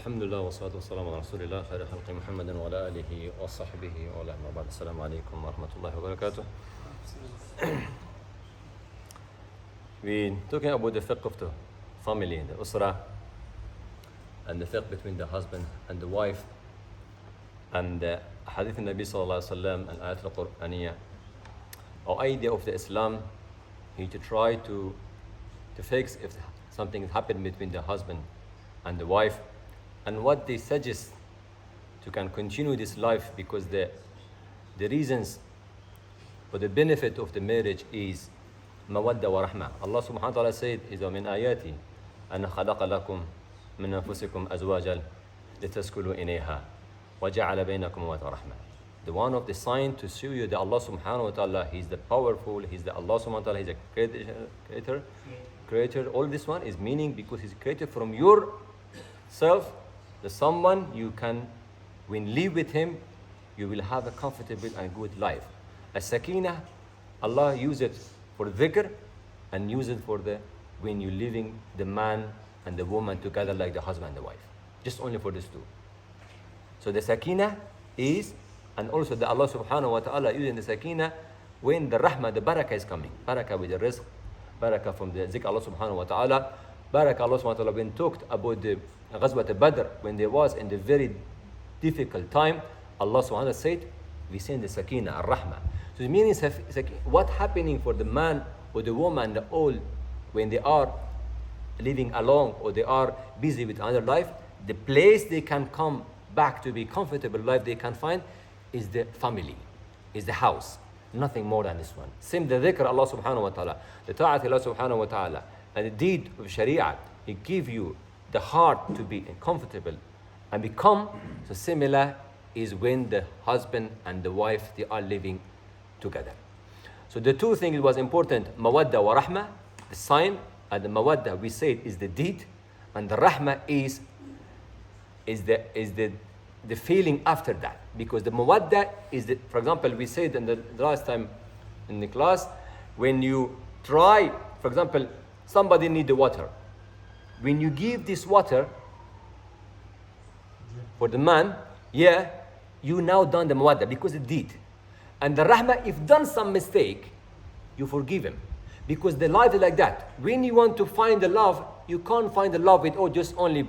الحمد لله والصلاة والسلام على رسول الله خير خلق محمد وعلى آله وصحبه وعلى ما بعد. السلام عليكم ورحمة الله وبركاته. We're talking about the fiqh of the family and the usrah and the fiqh between the husband and the wife and the hadith of Nabi sallallahu alaihi wasallam and ayat al-Qur'aniyah. Our idea of the Islam is to try to fix if something has happened between the husband and the wife, and what they suggest to can continue this life, because the reasons for the benefit of the marriage is mawadda wa rahma. Allah subhanahu wa ta'ala said, إِذَا مِنْ آيَاتِ أَنَّ خَلَقَ لَكُمْ مِنْ أَنفُسِكُمْ أَزْوَاجًا لِتَسْكُنُوا إِلَيْهَا وَجَعَلَ بَيْنَكُمْ مَوَدَّةً وَرَحْمَةً. The one of the sign to show you that Allah subhanahu wa ta'ala, He's the powerful, He's the Allah subhanahu wa ta'ala, He's a creator. All this one is meaning because He's created from yourself, the someone you can, when live with him, you will have a comfortable and good life. As-sakinah, Allah use it for dhikr and use it for the when you living the man and the woman together like the husband and the wife. Just only for these two. So the sakinah is, and also the Allah subhanahu wa ta'ala using the sakinah when the rahmah, the barakah is coming. Barakah with the rizq, barakah from the zikr Allah subhanahu wa ta'ala. Barakah Allah subhanahu wa ta'ala when talked about the Ghazwat Badr, when there was in the very difficult time, Allah subhanahu wa ta'ala said, we send the sakinah, ar-rahmah. So the meaning is what happening for the man or the woman, the old, when they are living alone or they are busy with another life, the place they can come back to be comfortable life they can find is the family, is the house. Nothing more than this one. Same the dhikr Allah subhanahu wa ta'ala, the ta'at Allah subhanahu wa ta'ala, and the deed of sharia, it give you the heart to be comfortable and become. So similar is when the husband and the wife, they are living together. So the two things was important, mawadda wa rahma, the sign, and the mawadda we said is the deed, and the rahma is the feeling after that. Because the mawadda is the, for example, we said in the last time in the class, when you try, for example, somebody need the water. When you give this water for the man, yeah, you now done the mawadda because it did. And the rahmah, if done some mistake, you forgive him. Because the life is like that. When you want to find the love, you can't find the love with just only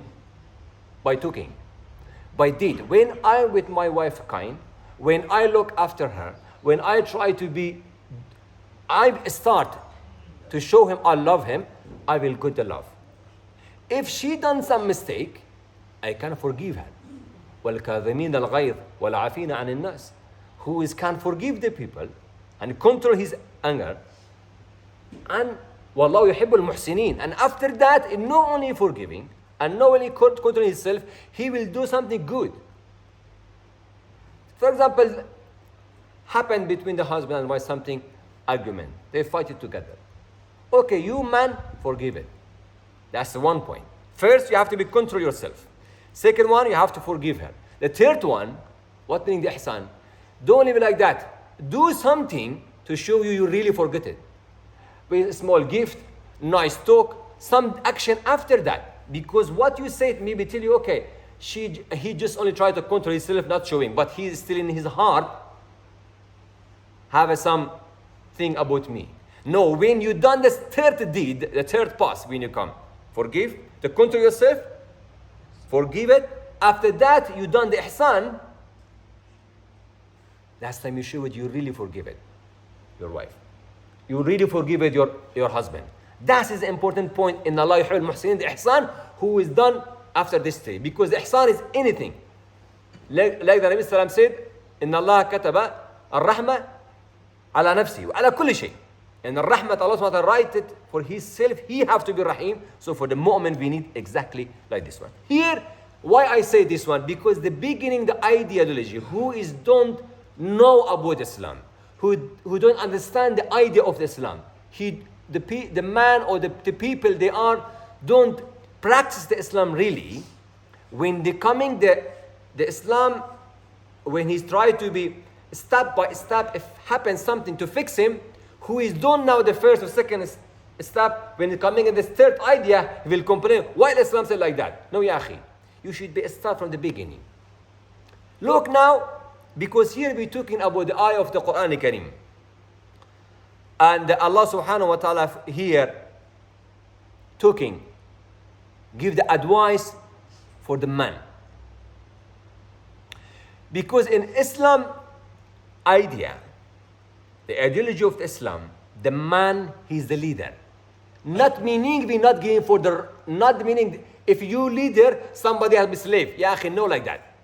by talking, by deed. When I'm with my wife kind, when I look after her, when I try to be, I start to show him I love him, I will get the love. If she done some mistake, I can forgive her. وَالْكَاظِمِينَ الْغَيْظَ وَالْعَافِينَ عَنِ النَّاسِ. Who is can forgive the people and control his anger. And وَاللَّهُ يُحِبُّ الْمُحْسِنِينَ. And after that, not only forgiving and not only controlling himself, he will do something good. For example, happened between the husband and wife something, argument. They fight it together. Okay, you man, forgive it. That's the one point. First, you have to be control yourself. Second one, you have to forgive her. The third one, what meaning the ihsan? Don't live like that. Do something to show you really forget it. With a small gift, nice talk, some action after that. Because what you say maybe tell you, okay, he just only tried to control himself, not showing, but he is still in his heart have some thing about me. No, when you done this third deed, the third pass, when you come, forgive, to control yourself, forgive it. After that, you done the ihsan. Last time you show it, you really forgive it, your wife. You really forgive it, your husband. That is the important point in Allah yuhibbul muhsinin, the ihsan, who is done after this day. Because the ihsan is anything. Like the Nabi Sallallahu said, Inna Allah kataba al-rahma ala nafsi wa ala kulli shay. And the rahmat Allah subhanahu wa ta'ala write it for himself. He have to be rahim. So for the moment we need exactly like this one. Here, why I say this one? Because the beginning, the ideology, who is don't know about Islam, who don't understand the idea of Islam. The man or the people, they don't practice the Islam really. When they coming the Islam, when he's trying to be step by step, if happens something to fix him, who is done now the first or second step, when he's coming in this third idea, he will complain, why Islam said like that? No, ya akhi. You should be start from the beginning. Look now, because here we're talking about the ayah of the Quran Kareem. And Allah subhanahu wa ta'ala here give the advice for the man. Because in Islam idea, the ideology of Islam, the man, he's the leader. Not meaning not meaning if you leader, somebody has to be slave. Ya akhi, no like that.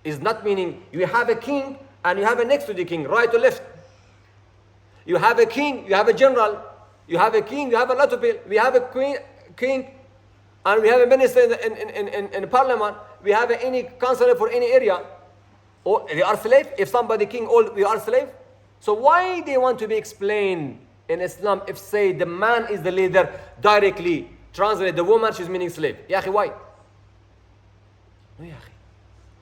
It's not meaning you have a king and you have a next to the king, right or left. You have a king, you have a general, you have a king, you have a lot of people. We have a king, and we have a minister in parliament. We have any councillor for any area. Or they are slave. If somebody king, all we are slave. So why they want to be explained in Islam if say the man is the leader directly translate the woman she's meaning slave? Ya akhi, why? No ya akhi.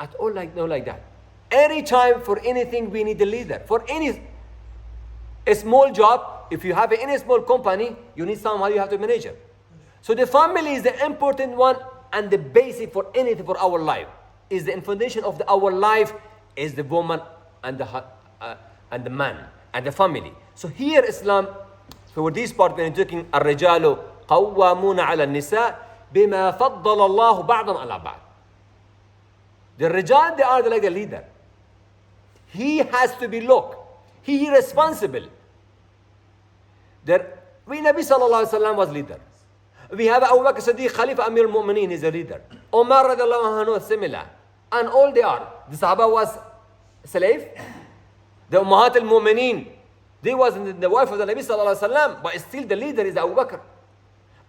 At all like that. Any time for anything we need a leader. For any a small job, if you have any small company, you need someone you have to manage it. So the family is the important one and the basic for anything for our life. Is the foundation of our life is the woman and the man and the family. So here Islam, for this part when talking الرجال قوامون على النساء بما فضل الله بعضهم على بعض. The Rijal, they are like the leader. He has to be he responsible. We Nabi sallallahu alaihi wasallam was leader. We have Abu Bakr Siddiq, Khalifa Amir al-Mu'mineen, is a leader. Umar radiallahu anhu, similar. And all they are. The Sahaba was slave. The Ummahat al-Mu'mineen, they was the wife of the Nabi sallallahu alaihi wasallam, but still the leader is Abu Bakr.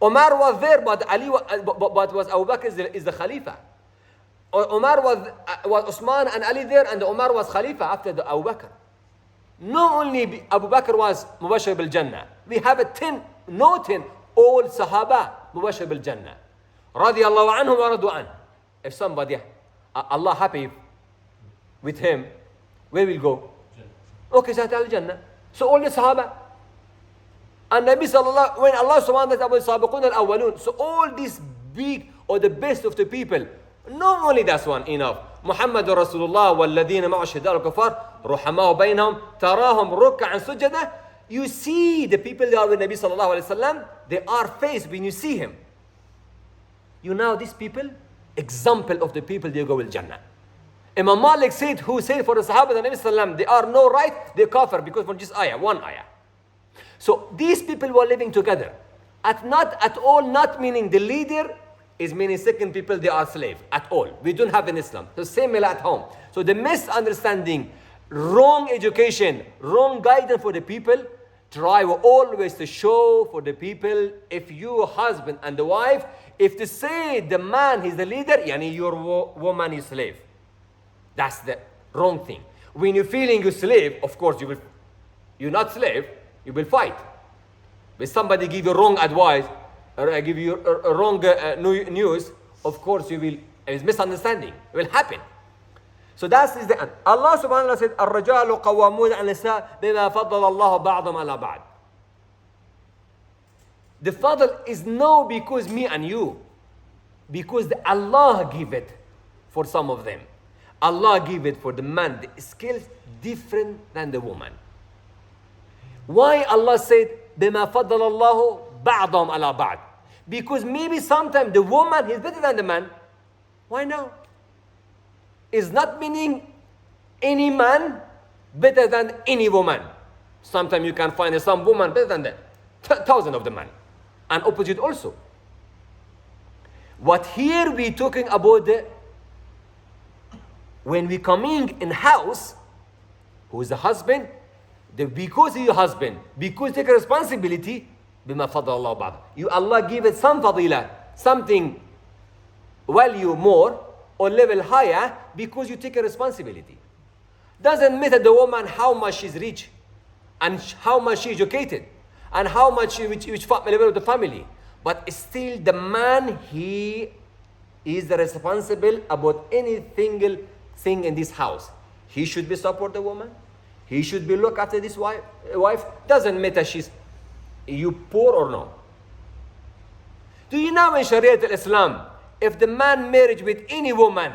Umar was there, but was Abu Bakr is the Khalifa. Umar was Usman and Ali there, and Umar was Khalifa after the Abu Bakr. Not only Abu Bakr was Mubashir bil Jannah. We have 10, all Sahaba Mubashir bil Jannah. Radiallahu anhu wa radu an. If somebody, Allah happy with him, where will go? Okay, Sahata al-Jannah. So all the Sahaba. And Nabi sallallahu, when Allah subhanahu wa ta'ala al-awwalun, so all these big or the best of the people, not only that's one enough. محمد رسول الله والذين معه شهداء الكفار رحماء بينهم تراهم ركعا سجدا. You see the people that are with Nabi sallallahu alaihi wasallam, they are faced when you see him. You know these people, example of the people they go with Jannah. Imam Malik said, who said for the Sahaba the Nabi sallallahu they are no right, they kafir because from this ayah, one ayah. So these people were living together. Not at all, not meaning the leader is meaning second people, they are slave at all. We don't have in Islam. So same at home. So the misunderstanding, wrong education, wrong guidance for the people, try always to show for the people, if you husband and the wife, if they say the man is the leader, yani your woman is slave. That's the wrong thing. When you're feeling you're slave, of course you're not slave, you will fight. When somebody give you wrong advice, or I give you a wrong news, of course you will, it's misunderstanding. It will happen. So that is the end. Allah subhanahu wa ta'ala said, الرجال قوامون على النساء بما فضل الله بعضهم على بعض. The fadl is no because me and you, because Allah give it for some of them. Allah give it for the man. The skills different than the woman. Why Allah said بما فضل الله بعضهم على بعض? Because maybe sometimes the woman is better than the man. Why now? It's not meaning any man better than any woman. Sometimes you can find some woman better than that. Thousand of the man. And opposite also. What here we talking about when we coming in house, who is the husband, because he's your husband, because take a responsibility, بما فضل الله بعض. You Allah give it some fadila, something value more or level higher because you take a responsibility. Doesn't matter the woman how much she's rich and how much she's educated and how much which level of the family, but still the man, he is the responsible about any single thing in this house. He should be support the woman. He should be look after this wife. Doesn't matter she's you poor or no. Do you know in Sharia al-Islam, if the man married with any woman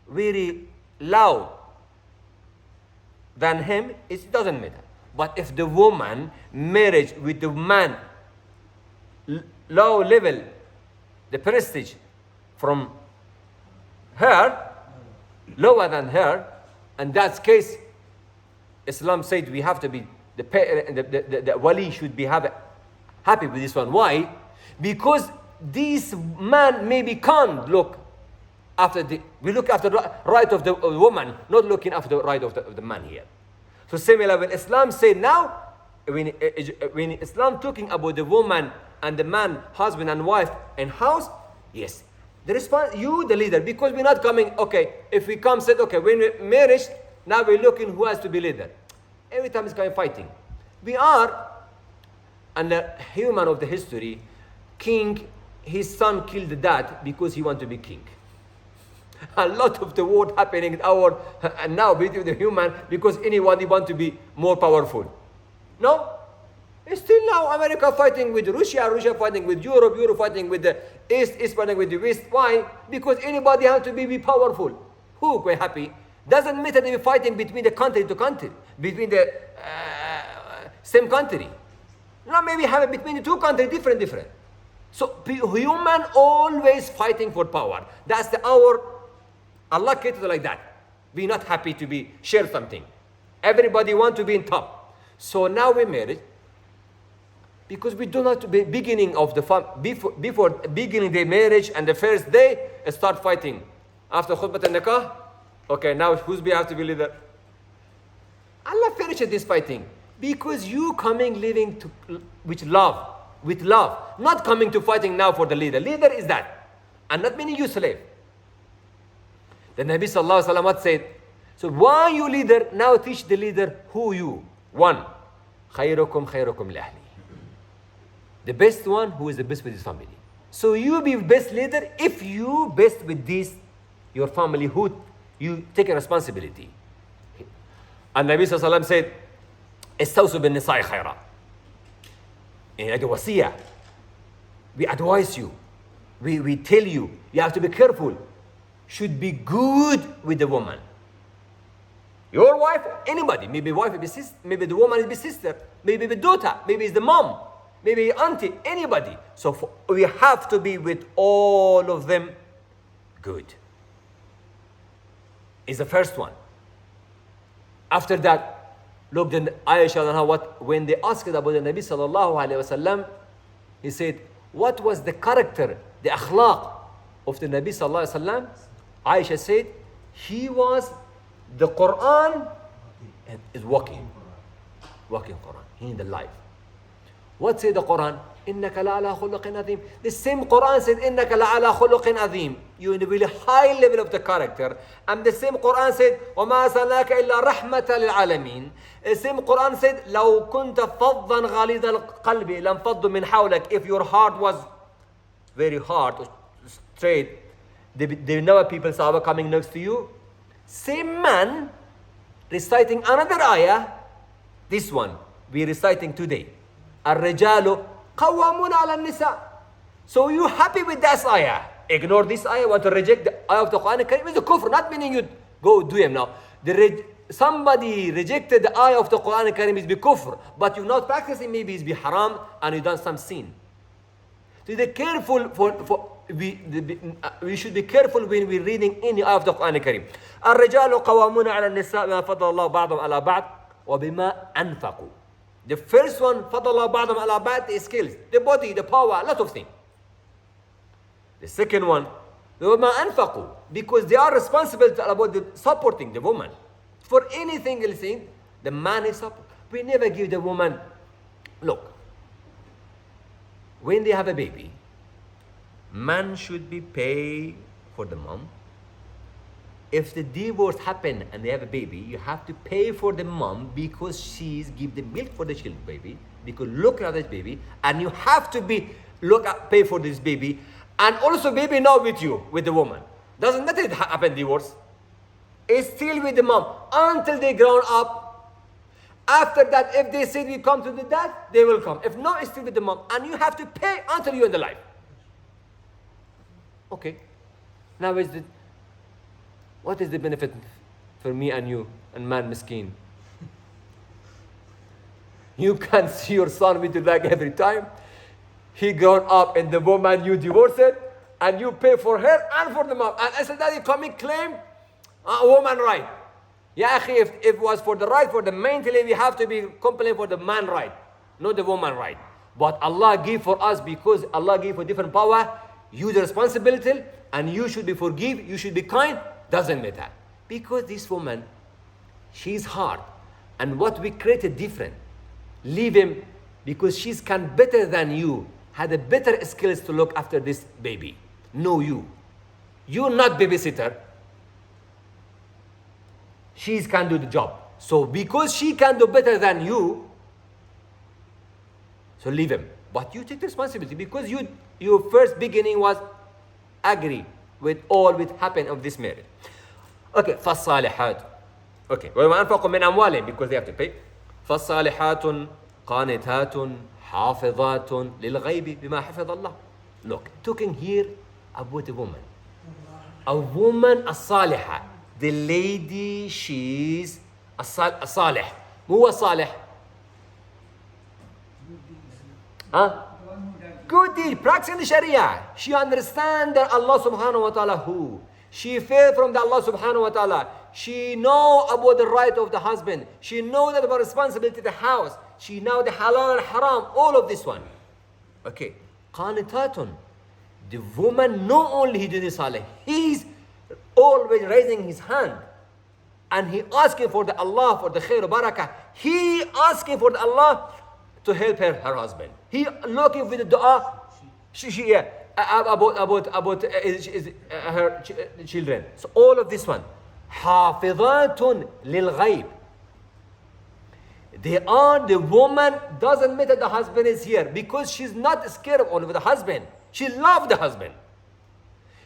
very loud than him, it doesn't matter. But if the woman marriage with the man low level, the prestige from her, lower than her, and that's case, Islam said we have to be, the wali should be happy with this one. Why? Because this man maybe can't look after we look after the right of the woman, not looking after the right of the man here. So similar, when Islam said now, when Islam talking about the woman and the man, husband and wife in house, yes, the response, you the leader, because we're not coming, okay, if we come said, okay, when we marriage, now we're looking who has to be leader. Every time it's kind of fighting. We are, and the human of the history, king, his son killed the dad because he wanted to be king. A lot of the war happening in our, and now between the human, because anybody want to be more powerful. No? Still now America fighting with Russia, Russia fighting with Europe, Europe fighting with the East, East fighting with the West. Why? Because anybody has to be powerful. Who quite happy? Doesn't matter they be fighting between the country to country, between the same country. No, maybe have it between the two countries, different. So human always fighting for power. That's our Allah created like that. We're not happy to be share something. Everybody want to be in top. So now we married because we do not be beginning of the before beginning the marriage and the first day start fighting. After khutbah al-nikah, okay, now who's be have to be leader? Allah finished this fighting because you coming living to with love, not coming to fighting now for the leader. Leader is that, and not meaning you slave. The Nabi sallallahu alaihi wasallam said, so why you leader? Now teach the leader who you. One, khayrukum li ahli. The best one who is the best with his family. So you be best leader if you best with this, your family, who you take a responsibility. And Nabi sallallahu alaihi wasallam said, istawsu bin nisa'i khayra. In the wasiyah, we advise you, we tell you, you have to be careful. Should be good with the woman. Your wife, anybody, maybe wife will be sister, maybe the woman is the sister, maybe the daughter, maybe it's the mom, maybe auntie, anybody. So we have to be with all of them good. Is the first one. After that, look, then Aisha, when they asked about the Nabi sallallahu alaihi wasallam, he said, what was the character, the akhlaq of the Nabi sallallahu alaihi wasallam? Aisha said, he was the Quran and is walking Quran. He in the life. What said the Quran? إِنَّكَ لَعَلَى خُلُقٍ عَظِيمٍ. The same Quran said, إِنَّكَ لَعَلَى خُلُقٍ عَظِيمٍ. You're in a really high level of the character. And the same Quran said, وَمَا أَرْسَلْنَاكَ إِلَّا رَحْمَةً لِلْعَالَمِينَ. The same Quran said, لَوْ كُنْتَ فَضًّا غَلِيظَ الْقَلْبِ لَانْفَضُّ مِنْ حَوْلَكَ. If your heart was very hard, straight, there never people Sahaba coming next to you. Same man reciting another ayah, this one we reciting today. الرجال قوامون على النساء. So you happy with that ayah? Ignore this ayah, want to reject the ayah of the Quran Kareem? It's a kufr, not meaning you go do him now. Somebody rejected the ayah of the Quran Kareem is be kufr, but you're not practicing, maybe it's be haram and you done some sin. So be careful we should be careful when we're reading any ayah of the Quran Kareem. الرجال قوامون على النساء بما فضل الله بعضهم على بعض وبما أنفقوا. The first one, فضل الله بعضهم على بعض, the skills, the body, the power, a lot of things. The second one, وبما أنفقوا, because they are responsible about the supporting the woman. For anything else, the man is support. We never give the woman. Look, when they have a baby, man should be paid for the mom. If the divorce happen and they have a baby, you have to pay for the mom because she's give the milk for the children baby, because look at this baby, and you have to pay for this baby, and also baby now with you, with the woman. Doesn't matter it happen divorce. It's still with the mom until they grown up. After that, if they say we come to the dad, they will come. If not, it's still with the mom, and you have to pay until you're in the life. Okay. Now what is the benefit for me and you and man miskin? You can see your son with your leg every time. He grown up and the woman you divorced it, and you pay for her and for the mom. And I said, Daddy, come and claim a woman right. Yeah, if it was for the right, for the mentally, we have to be complaining for the man right, not the woman right. But Allah give for us because Allah give for different power. You the responsibility, and you should be forgive, you should be kind. Doesn't matter. Because this woman, she's hard. And what we created different. Leave him because she's can better than you, had a better skills to look after this baby. No, you. You're not babysitter. She can do the job. So because she can do better than you, so leave him. But you take the responsibility because your first beginning was agree with all what happened of this marriage. Okay, فالصالحات. Okay, وما أنفقوا من أموالهم because they have to pay. فالصالحات قانتات حافظات للغيب بما حفظ الله. Look, talking here about a woman. A woman الصالحة. The lady, she's الصالح. مو هو صالح. Huh? Good deed, practicing the Sharia. She understands that Allah subhanahu wa ta'ala who. She fell from the Allah subhanahu wa ta'ala. She know about the right of the husband. She know that about responsibility of the house. She know the halal and haram. All of this one. Okay. Qanitatun. The woman not only he did salih. He's always raising his hand. And he asking for the Allah, for the khair barakah. He asking for the Allah to help her husband. He looking for the dua. About her children. So all of this one. حافظات للغيب. They are the woman, doesn't matter the husband is here because she's not scared of only the husband. She loves the husband.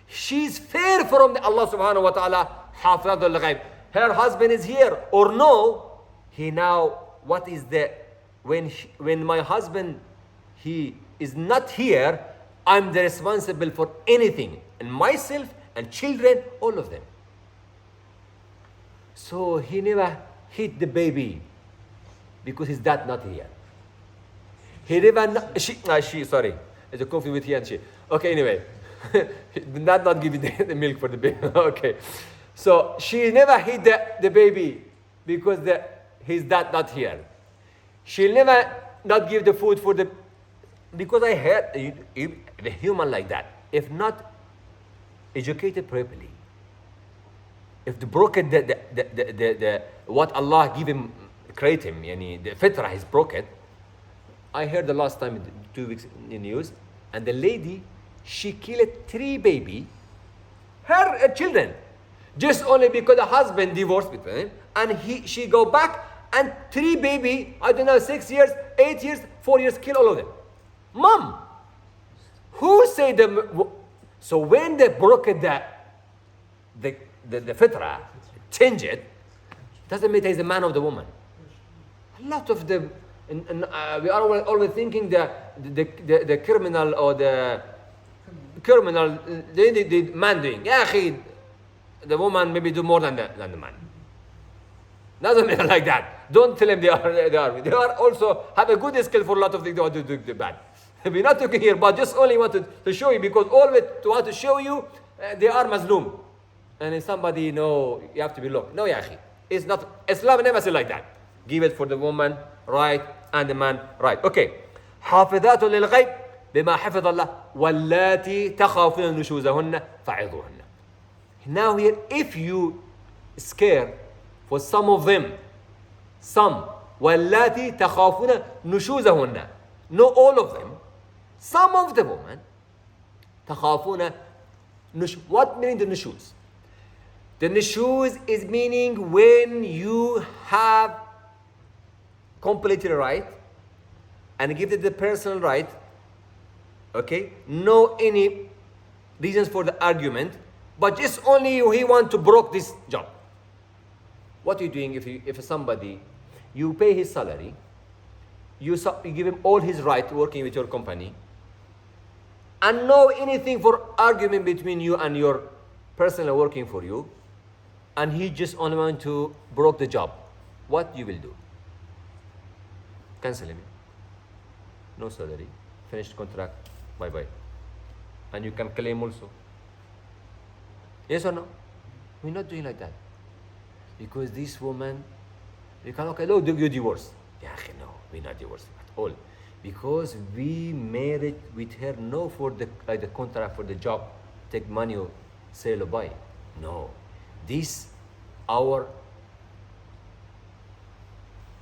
She's fair from the Allah subhanahu wa ta'ala. حافظات للغيب. Her husband is here or no. He now, what is the, when my husband, he is not here, I'm the responsible for anything. And myself and children, all of them. So he never hit the baby because his dad not here. He never, sorry, there's a coffee with he and she. Okay, anyway, not giving the milk for the baby. Okay, so she never hit the baby because his dad not here. She never not give the food for the, because I heard the human like that, if not educated properly, if the broken the what Allah give him, create him, yani the fitrah is broken. I heard the last time 2 weeks in the news, and the lady, she killed 3 baby, her children, just only because the husband divorced with him, and she go back and 3 baby, I don't know, 6 years, 8 years, 4 years, kill all of them. Mom, who say them? So when they broke the fitrah, change it, doesn't matter he's a man or the woman. A lot of them, we are always thinking the criminal or the criminal, the man doing. Yeah, the woman maybe do more than the man. Doesn't matter like that. Don't tell them they are. They are also have a good skill for a lot of things. They want to do the bad. We're not talking here, but just only want to show you, because always to want to show you they are mazloom. And if somebody, you have to be looked. No, ya akhi. It's not, Islam never said like that. Give it for the woman right and the man right. Okay. حافظات للغيب بما حفظ الله واللاتي تخافون نشوزهن فعظوهن. Now here, if you scare for some of them, some واللاتي تخافون نشوزهن, not all of them, some of the women تخافون what meaning the nushuz? The nushuz is meaning when you have completely right and give it the personal right, okay, no any reasons for the argument, but just only he want to broke this job. What are you doing if somebody, you pay his salary, you give him all his right working with your company, and know anything for argument between you and your person working for you, and he just only want to broke the job, what you will do? Cancel him. No salary, finished contract, bye bye. And you can claim also. Yes or no? We're not doing like that. Because this woman, we can, okay, no, you divorce. Yeah, no, we're not divorcing at all. Because we married with her, no for the like the contract for the job, take money or sell or buy. No. This our,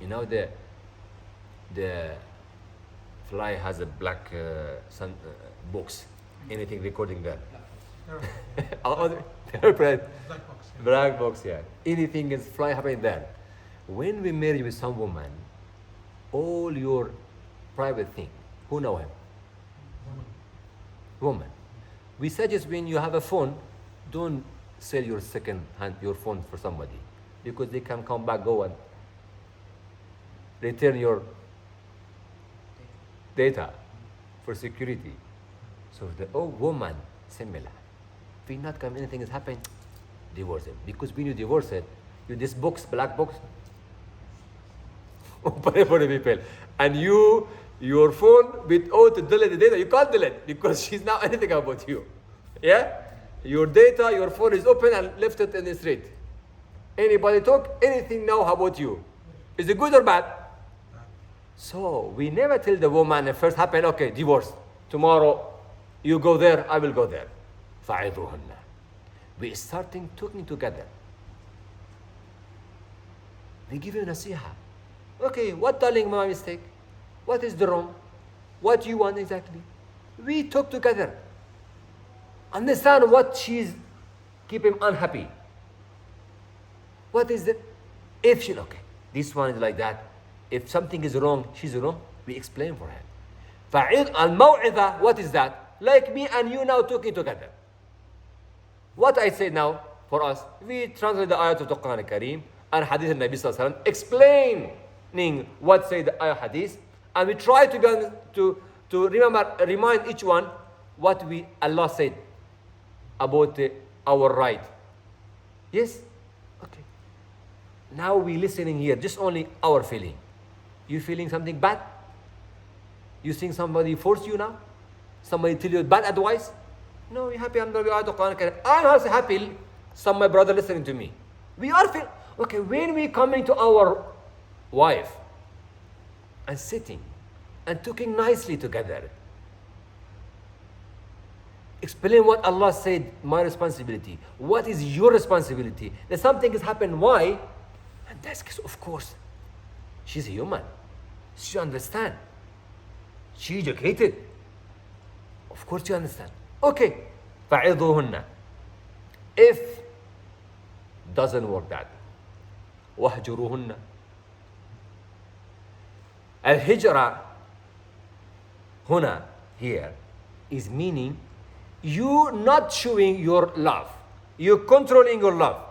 you know, the fly has a black box, anything recording there. Black box, yeah. Anything is fly happening there. When we marry with some woman, all your private thing, who know him? Woman. We suggest when you have a phone, don't sell your second hand, your phone for somebody, because they can come back, go and return your data for security. So the woman, similar. If not come, anything has happened, divorce him. Because when you divorce it, you this box, black box, open it for the people. And your phone with to delete the data, you can't delete because she's now anything about you. Yeah? Your data, your phone is open and left it in the street. Anybody talk anything now about you? Is it good or bad? So we never tell the woman, it first happened, okay, divorce. Tomorrow you go there, I will go there. فَعِظُهُنَّ. We starting talking together. We give you nasiha. Okay, what darling my mistake? What is the wrong? What you want exactly? We talk together. Understand what she's keeping unhappy. What is it? If she, okay, this one is like that. If something is wrong, she's wrong, we explain for her. فَعِظْ al-maw'idha, what is that? Like me and you now talking together. What I say now for us, we translate the ayat of the Quran al-Kareem and hadith al-Nabi sallallahu alaihi wasallam, explaining what say the ayat hadith, and we try to remember, remind each one what Allah said about our right. Yes? Okay. Now we listening here, just only our feeling. You feeling something bad? You think somebody forced you now? Somebody tell you bad advice? No, you're happy under the ayat of Quran. I'm also happy, some of my brother listening to me. We are feel okay, when we coming to our wife and sitting and talking nicely together, explain what Allah said, my responsibility. What is your responsibility? That something has happened, why? And that's because, of course, she's a human. She understand. She educated. Of course you understand. Okay. فَعِظُهُنَّ. If doesn't work that, وَهْجُرُهُنَّ. Al-hijra huna here is meaning you not showing your love. You're controlling your love.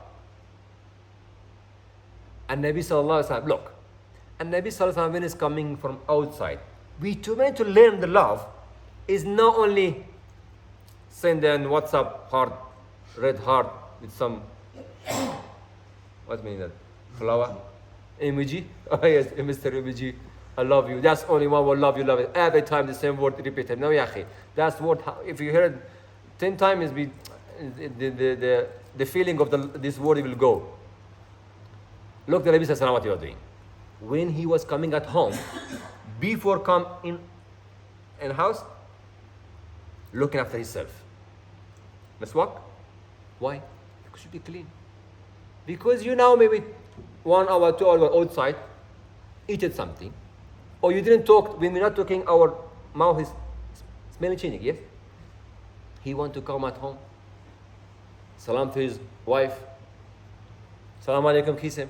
And Nabi sallallahu alaihi wasallam, look, and Nabi sallallahu alaihi wasallam when is coming from outside, we meant to learn the love is not only send an WhatsApp heart, red heart with some, what mean that? Flower? Emoji? Oh yes, Mr. Emoji. I love you. That's only one word, love you, love it. Every time the same word repeated. No, yahi. That's word, if you hear it 10 times, the feeling of this word will go. Look, the Nabi sallallahu alaihi wasallam what he was doing. When he was coming at home, before come in house, looking after himself. Let's walk. Why? Because you be clean. Because you now maybe 1 hour, 2 hours outside, eated something, or you didn't talk. When we're not talking, our mouth is smelling changing. Yes. He want to come at home. Salam to his wife. Salam alaikum, kiss him.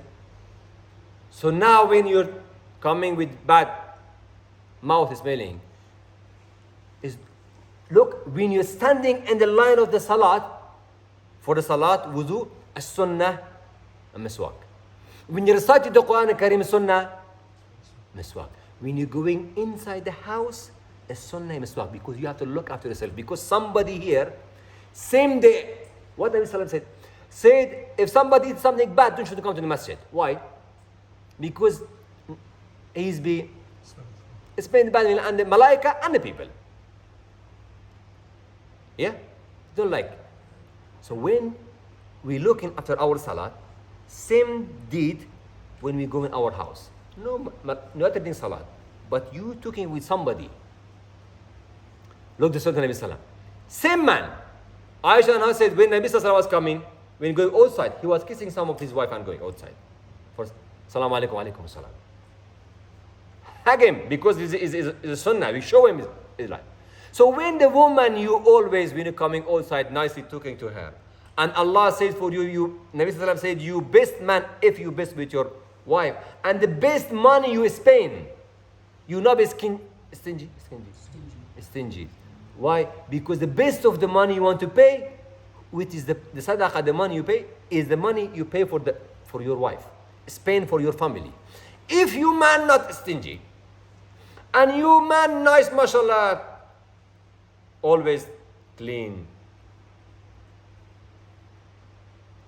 So now when you're coming with bad mouth smelling, look, when you're standing in the line of the salat, for the salat, wudu, as-sunnah, miswak. When you're reciting the Quran al-Kareem, sunnah, miswak. When you're going inside the house, a sunnah miswak, because you have to look after yourself. Because somebody here, same day, what the Nabi said, if somebody eats something bad, don't you come to the masjid. Why? Because he's be spent bad and the malaika and the people. Yeah? Don't like. So when we looking after our salat, same deed when we go in our house. No, not attending salat, but you talking with somebody. Look, the Sultan Nabi Sallam. Same man. Aisha and her said when Nabi Sallam was coming, when going outside, he was kissing some of his wife and going outside. For salam alaikum, alaikum salam. Hug him, because this is a sunnah. We show him his life. So when the woman, you always, when you're coming outside, nicely talking to her. And Allah says for you, Nabi Sallam said, you best man if you best with your wife. And the best money you spend, you not be stingy. Why? Because the best of the money you want to pay, which is the sadaqah, the money you pay, is the money you pay for your wife. Spend for your family. If you man not stingy, and you man nice, mashallah, always clean.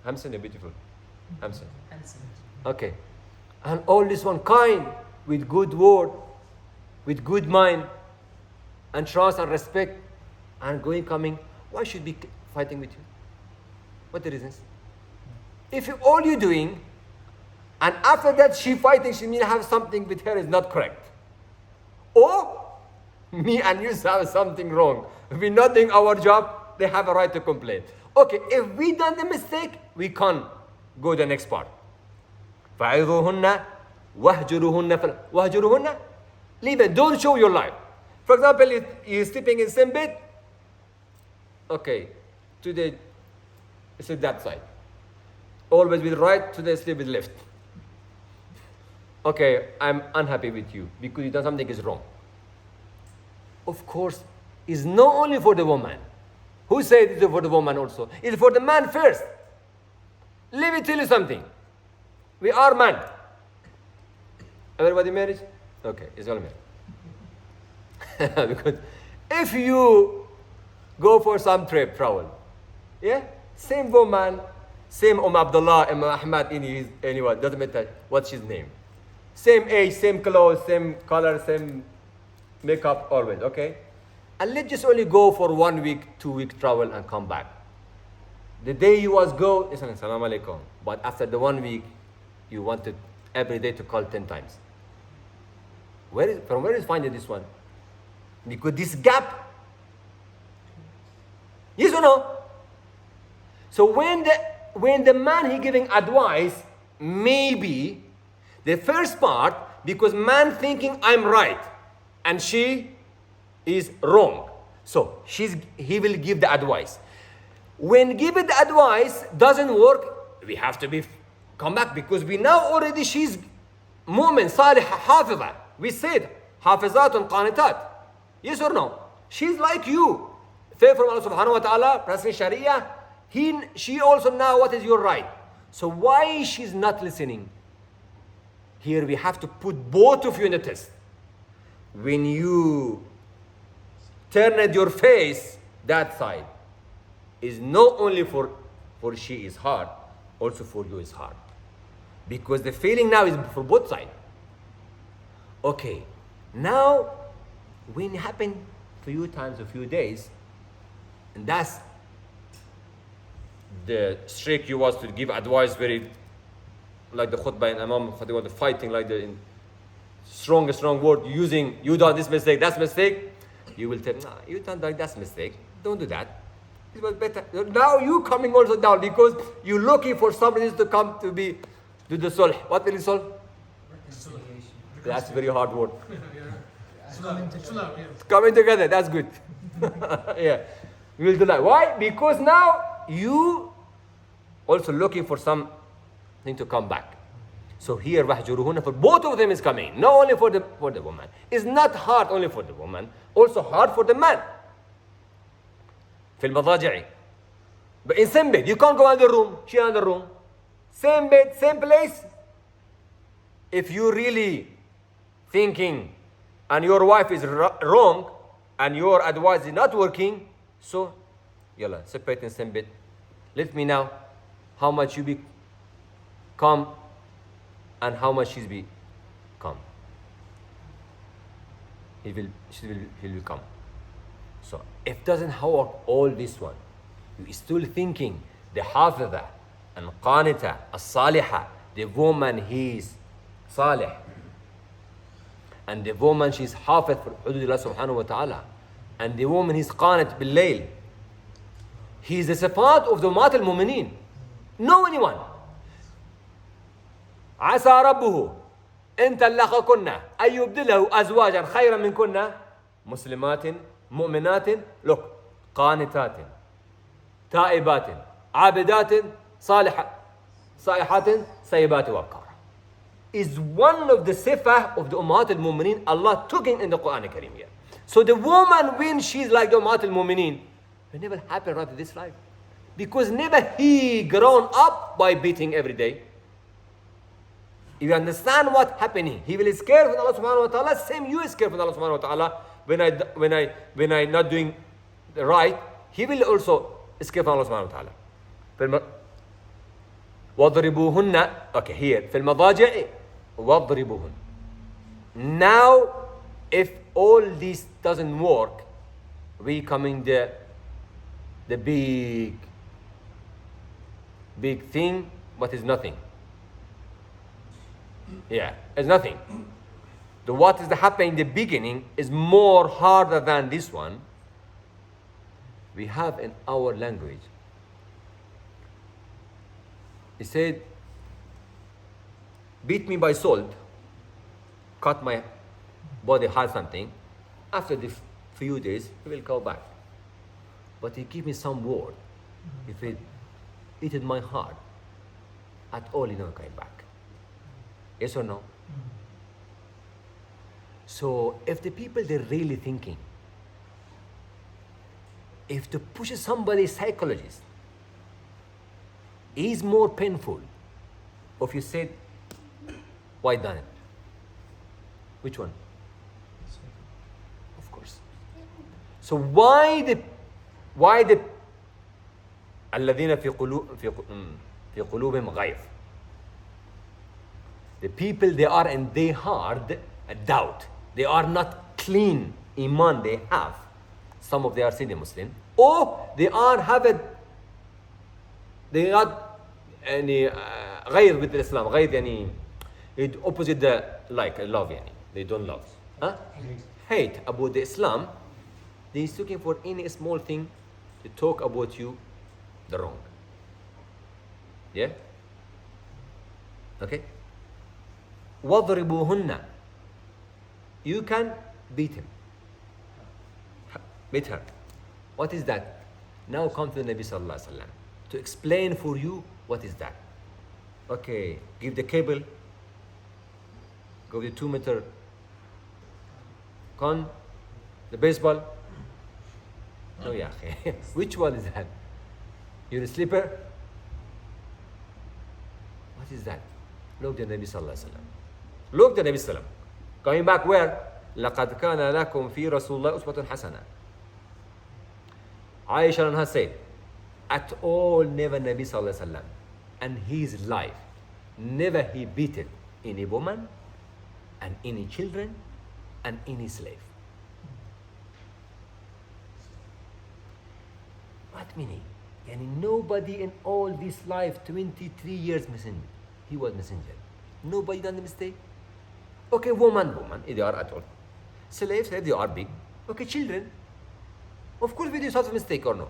Hamsan, you're beautiful. Hamsan. Okay. And all this one kind, with good word, with good mind, and trust and respect, and going, coming, why should be fighting with you? What the reasons? If all you're doing, and after that she fighting, she mean have something with her is not correct. Or me and you have something wrong. We're not doing our job, they have a right to complain. Okay, if we done the mistake, we can't go the next part. فَعِظُوهُنَّ وَهْجُرُهُنَّ leave it, don't show your life. For example, you're sleeping in same bed. Okay, today sleep that side. Always with right, today sleep with left. Okay, I'm unhappy with you because you done something is wrong. Of course, it's not only for the woman. Who said it's for the woman also? It's for the man first. Let me tell you something. We are man. Everybody married? Okay, it's all married. Because if you go for some trip, travel, yeah, same woman, same Abdullah, Ahmad, anyone, doesn't matter what's his name. Same age, same clothes, same color, same makeup, always, okay? And let's just only go for 1 week, 2 week travel and come back. The day you was go, it's salam alaikum. But after the 1 week, you wanted every day to call 10 times. From where is finding this one? Because this gap. Yes or no? So when the man he giving advice, maybe the first part, because man thinking I'm right and she is wrong. So he will give the advice. When giving the advice doesn't work, we have to come back, because we know already she's mu'min, salih, hafiza. We said hafizatun qanitat. Yes or no? She's like you. Faith from Allah subhanahu wa ta'ala, practicing Sharia. She also know what is your right. So why she's not listening? Here we have to put both of you in the test. When you turned your face that side, is not only for she is hard, also for you is hard. Because the feeling now is for both sides. Okay, now when it happened few times, a few days, and that's the streak you was to give advice very like the khutbah and Imam Khutbah, the fighting like the strong word using, you done this mistake, that's mistake. You will tell, nah, you done that's mistake. Don't do that. It was better. Now you coming also down because you're looking for somebody to come to do the sulh. What will solve? Reconciliation. That's a very hard word. Yeah. Coming together, that's good. Yeah, we will do that. Why? Because now you also looking for something to come back. So here, wahjuruhunna, for both of them is coming. Not only for the woman. It's not hard only for the woman, also hard for the man. في المضاجع. But in same bed, you can't go in the room, she in the room. Same bed, same place. If you really thinking and your wife is wrong, and your advice is not working, so yalla, separate in same bit. Let me know how much you become and how much she's become. He will come. So if doesn't work all this one, you still thinking the hafidha and qanita, as-salihah, the woman he's salih, and the woman she's hafid for hududillah subhanahu wa ta'ala, and the woman he's qanit bil-layl. He is the sifat of the Ummat al-Mu'mineen. No anyone. عسى ربه إن طلقكن أن يبدله أزواجا خيرا منكن مسلمات مؤمنات look قانتات تائبات عابدات صالحات سيبات وابكار is one of the sifah of the Ummat al-Mu'mineen. Allah took it in the Quran al-Karim here. So the woman, when she's like the Ummat al-Mu'mineen, will never happen right in this life. Because never he grown up by beating every day. If you understand what's happening, he will scare from Allah subhanahu wa ta'ala, same you scare from Allah subhanahu wa ta'ala. When I not doing the right, he will also scare from Allah subhanahu wa ta'ala. وَضْرِبُوهُنَّ okay, here في المضاجع وَضْرِبُوهُنَّ. Now, if all this doesn't work, we coming the big thing, but it's nothing. Yeah, it's nothing. What is happening in the beginning is more harder than this one. We have in our language. He said, beat me by salt, cut my body hard something. After the few days, he will go back. But he give me some word. He said, it is my heart. At all, he not going back. Yes or no? So if the people they're really thinking, if to push somebody psychologist is more painful, if you said, why done it? Which one? Of course. So why the الذين في قلوبهم غيظ. The people they are in their heart a doubt. They are not clean iman they have. Some of they are still Muslim, or they are they are any غير with Islam. غير يعني it opposite the like love يعني. They don't love. Huh? Hate about the Islam. They is looking for any small thing to talk about you the wrong. Yeah? Okay? وَضْرِبُوهُنَّ. You can beat him. Beat her. What is that? Now come to the Nabi sallallahu alaihi wasallam to explain for you what is that. Okay, give the cable. Go with 2 meter con, the baseball. No, yeah. Which one is that? You're a sleeper? What is that? Look at the Nabi sallallahu alaihi wasallam. Look at the Nabi sallallahu alaihi wasallam. Going back where? لَقَدْ كَانَ لَكُمْ فِي رَسُولِ اللَّهِ أُسْوَةٌ حَسَنَةٌ. Aisha anha said, at all never Nabi sallallahu alaihi wasallam and his life, never he beaten any woman and any children and any slave. What meaning? And nobody in all this life, 23 years messenger, he was messenger. Nobody done the mistake. Okay, woman, if they are at all. Slaves, if they are big. Okay, children. Of course, we do such a mistake or no.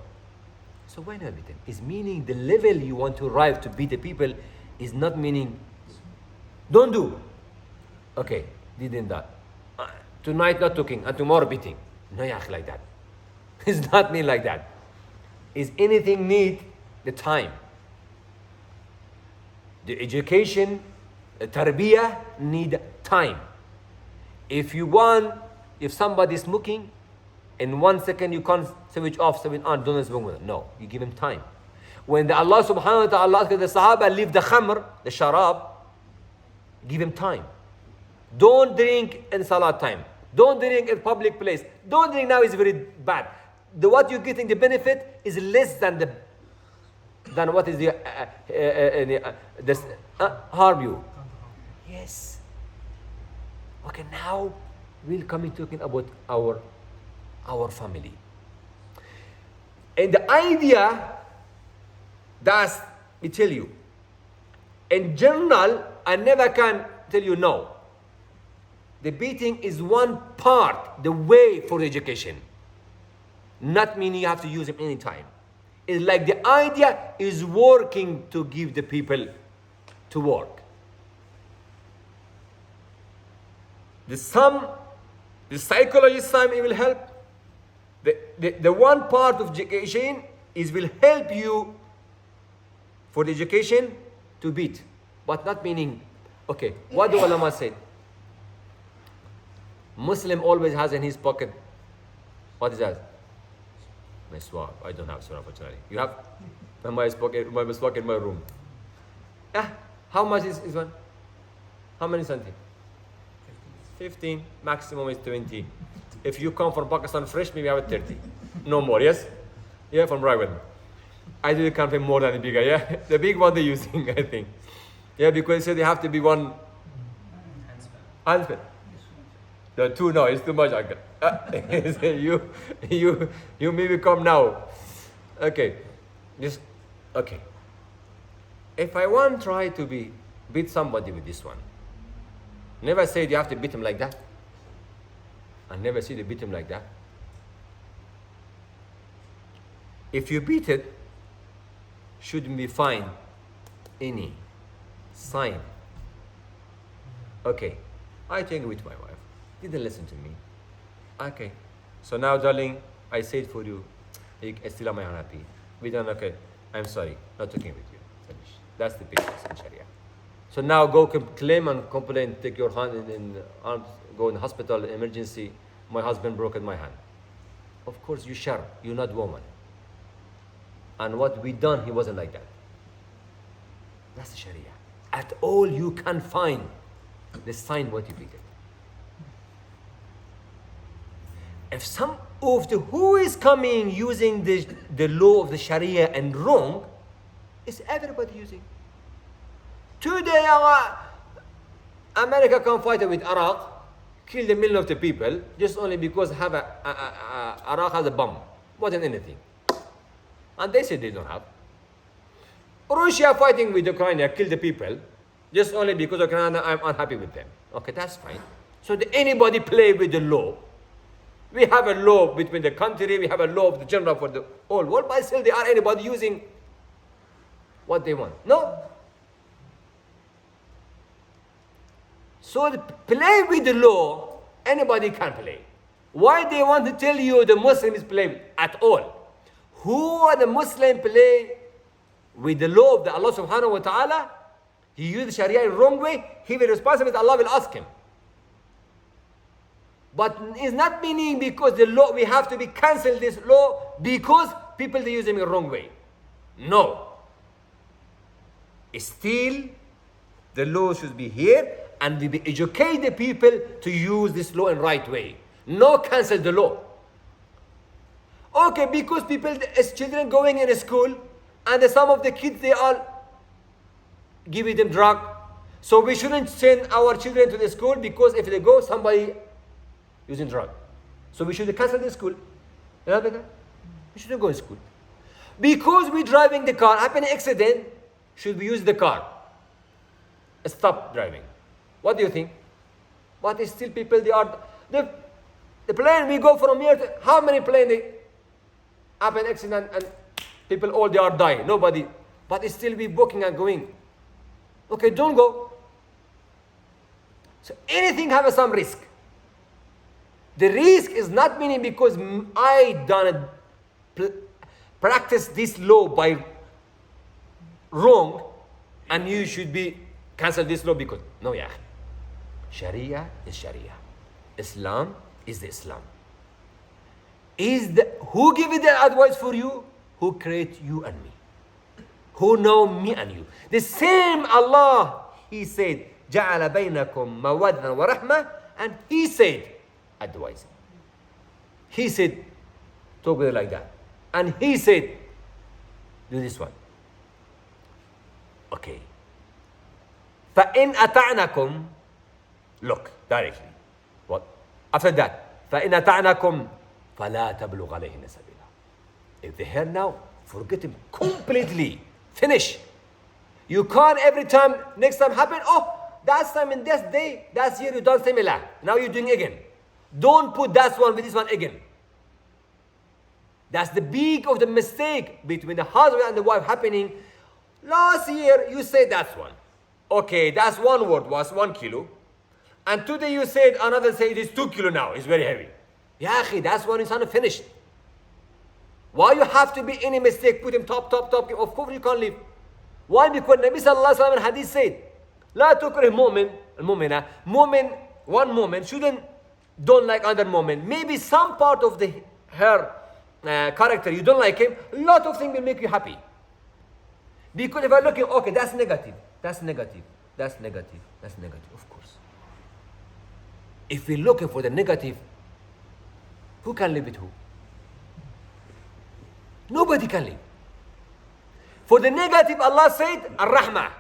So why not beat them? It's meaning the level you want to arrive to beat the people is not meaning don't do. Okay, didn't that. Tonight not talking and tomorrow beating. No, like that. It's not mean like that. Is anything need the time? The education, the tarbiyah need time. If somebody is smoking, in 1 second you can't switch off, switch on, don't smoke with it. No, you give him time. When Allah subhanahu wa ta'ala asked the Sahaba leave the khamr, the sharab, give him time. Don't drink in salat time. Don't drink in public place. Don't drink now is very bad. What you're getting the benefit is less than what is the harm you. Yes. Okay, now we'll come in talking about our family. And the idea that we tell you, in general, I never can tell you no. The beating is one part, the way for education. Not meaning you have to use it any time. It's like the idea is working to give the people to work. The psychologist time it will help. The one part of education is will help you for the education to beat, but not meaning. Okay, what do ulama say? Muslim always has in his pocket. What is that? Miswak. I don't have surah fortunately. You have my miswak in my room. How much is one? How many centi? 15. Maximum is 20. If you come from Pakistan fresh, maybe I have 30. No more, yes? Yeah, from Raiwan. I didn't come from more than the bigger, yeah? The big one they're using, I think. Yeah, because they have to be one handspin. The two, no, it's too much, uncle. You maybe come now. Okay. Okay. If I want try to beat somebody with this one, never said you have to beat him like that. I never see you beat him like that. If you beat it, shouldn't be find any sign. Okay, I think with my wife. Didn't listen to me. Okay, so now, darling, I said for you, still am I unhappy? We done okay. I'm sorry, not talking with you. Finish. That's the patience in Sharia. So now go claim and complain. Take your hand in arms. Go in the hospital, emergency. My husband broke my hand. Of course, you sure you're not woman. And what we done, he wasn't like that. That's the Sharia. At all you can find the sign what you beat it. If some of the who is coming using the law of the Sharia and wrong, is everybody using. Today, America can fight with Iraq, kill the million of the people, just only because Iraq has a bomb. Wasn't anything. And they said they don't have. Russia fighting with Ukraine, kill the people, just only because Ukraine, I'm unhappy with them. Okay, that's fine. So anybody play with the law. We have a law between the country, we have a law of the general for the whole world, but still they are anybody using what they want. No. So play with the law, anybody can play. Why they want to tell you the Muslims play at all? Who are the Muslim play with the law of the Allah subhanahu wa ta'ala? He used Sharia in the wrong way, he will be responsible, Allah will ask him. But it's not meaning because the law, we have to be cancel this law because people they use them in the wrong way. No. Still, the law should be here and we educate the people to use this law in right way. No cancel the law. Okay, because people, as children going in a school and some of the kids, they are giving them drug. So we shouldn't send our children to the school because if they go, somebody using drug. So we should cancel the school. You know that? We shouldn't go in school. Because we're driving the car, happen an accident, should we use the car? Stop driving. What do you think? But it's still people, they are, the plane, we go from here to, how many planes they happen accident and people all they are dying, nobody, but it's still we booking and going. Okay, don't go. So anything have some risk. The risk is not meaning because I done practice this law by wrong and you should be cancel this law because no, yeah. Sharia is Sharia. Islam is the Islam. Who give it the advice for you? Who create you and me? Who know me and you? The same Allah, He said, جَعَلَ بَيْنَكُمْ مَوَدًّا وَرَحْمَةً, and He said, advice. He said, talk with her like that. And he said, do this one. Okay. فَإِنْ أَطَعْنَكُمْ, look, directly. What? After that, فَإِنْ أَطَعْنَكُمْ فَلَا تَبْلُغْ عَلَيْهِنَّ سَبِيلًا. If they hear now, forget him completely. Finish. You can't every time, next time happen, oh, that's time in this day, that's year you done similar. Now you're doing again. Don't put that one with this one again. That's the big of the mistake between the husband and the wife happening. Last year you said that's one. Okay, that's one word was 1 kilo. And today you said another say it is 2 kilo now. It's very heavy. Ya akhi, that's one is unfinished. Why you have to be any mistake? Put him top. Of course you can't leave. Why? Because Nabi sallallahu alaihi wasallam in hadith said, لا تكره مؤمن المؤمنة. One moment shouldn't don't like other moment. Maybe some part of her character you don't like him. A lot of things will make you happy. Because if I look at, okay, that's negative. Of course. If we're looking for the negative, who can live with who? Nobody can live. For the negative, Allah said, Ar-Rahmah.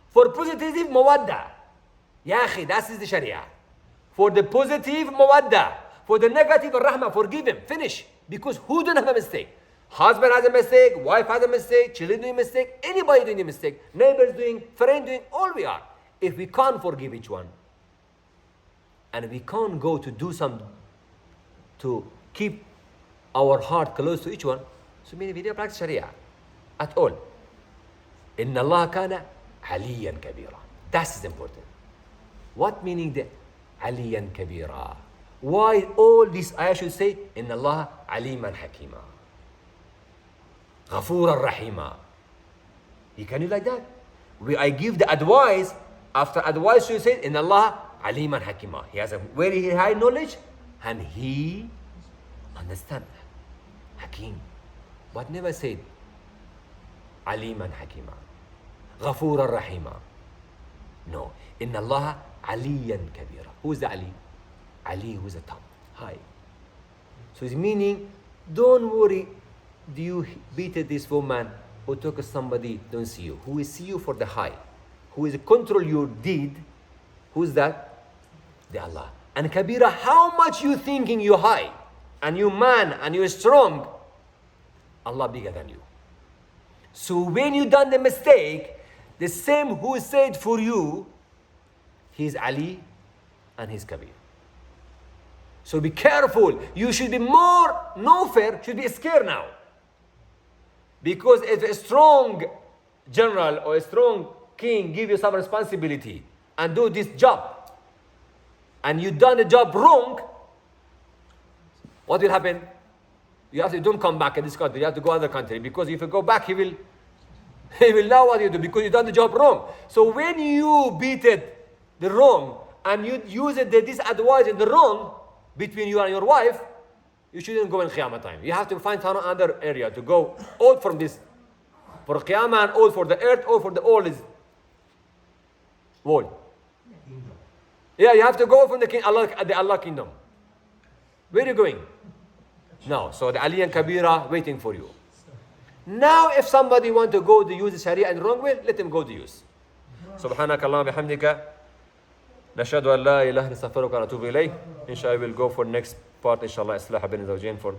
For positive, Mawadda. Ya akhi, that is the Sharia. For the positive, Mawadda. For the negative, Ar-Rahmah. Forgive him. Finish. Because who don't have a mistake? Husband has a mistake, wife has a mistake, children doing a mistake, anybody doing a mistake, neighbors doing, friend doing, all we are. If we can't forgive each one, and we can't go to do some to keep our heart close to each one, so meaning we don't practice Sharia at all. Inna Allah kana aliyan kabira. That's important. What meaning the aliyan kabira? Why all this ayah should say, Inna Allah aliman hakima. Ghafura rahima. You can do like that. I give the advice, after advice you say, Inna Allah aliman hakima. He has a very high knowledge and he understands. Hakim. But never said aliman hakima. Ghafura rahima. No. Inna Allah aliyan kabira. Who is the Ali? Ali who is the top, high. So it's meaning, don't worry, do you beat this woman who took somebody, don't see you. Who will see you for the high? Who is control your deed? Who is that? The Allah. And Kabira, how much you thinking you high, and you man, and you strong, Allah bigger than you. So when you done the mistake, the same who said for you, he's Ali and he's Kabir. So be careful. You should be more, no fear, should be scared now. Because if a strong general or a strong king give you some responsibility and do this job, and you done the job wrong, what will happen? You have to don't come back in this country. You have to go other country, because if you go back, he will know what you do, because you done the job wrong. So when you beat it the wrong and you use it this advice in the wrong between you and your wife, you shouldn't go in Qiyamah time. You have to find another area to go out from this. For Qiyamah and all for the earth, all for the all is wall. Yeah, you have to go from the Allah kingdom. Where are you going? No. So the Ali and Kabira waiting for you. Now if somebody want to go to use the Sharia in the wrong way, let him go to use. سبحانك اللهم بحمدك نشهد أن لا إله إلا أنت نستغفرك ونتوب إليك. Inshallah we'll go for next part, inshallah, إصلاح بين الزوجين for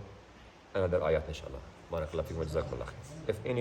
another ayat, inshallah. بارك الله فيكم وجزاكم الله خير. If any